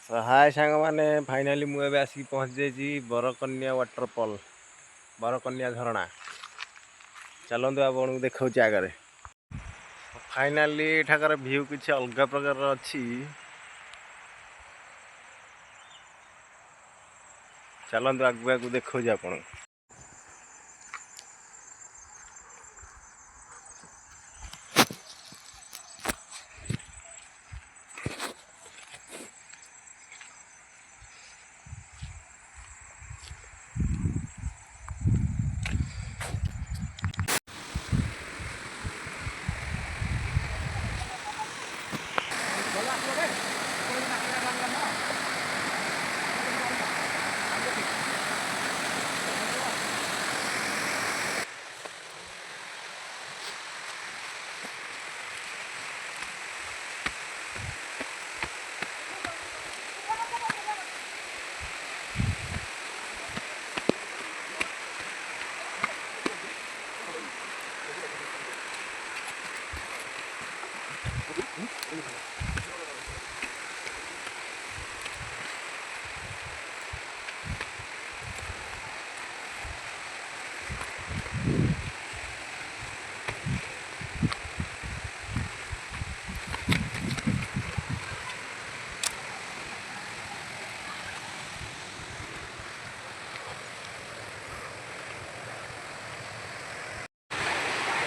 हाय सांग मैंने फाइनाली मुझे आसिक पहुँच जाइए बरकन्या वाटरफॉल बरकन्या झरणा चलतु आपको देखा आगे फाइनाली एठाकर व्यू किसी अलग प्रकार अच्छी चलतु आगु आगु देखा आपन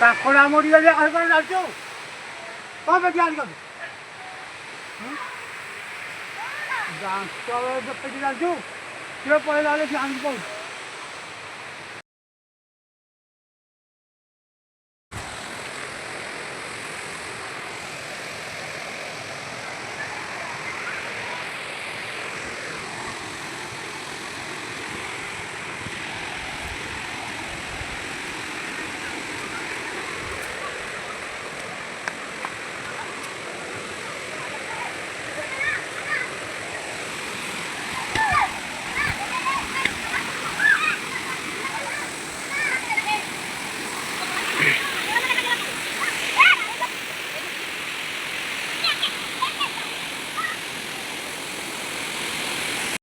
काकड़ा मोड़ी गले अलगन लाजो कब पे ध्यान कर डांस तो पे लाजो क्यों पहले लाले ध्यान कर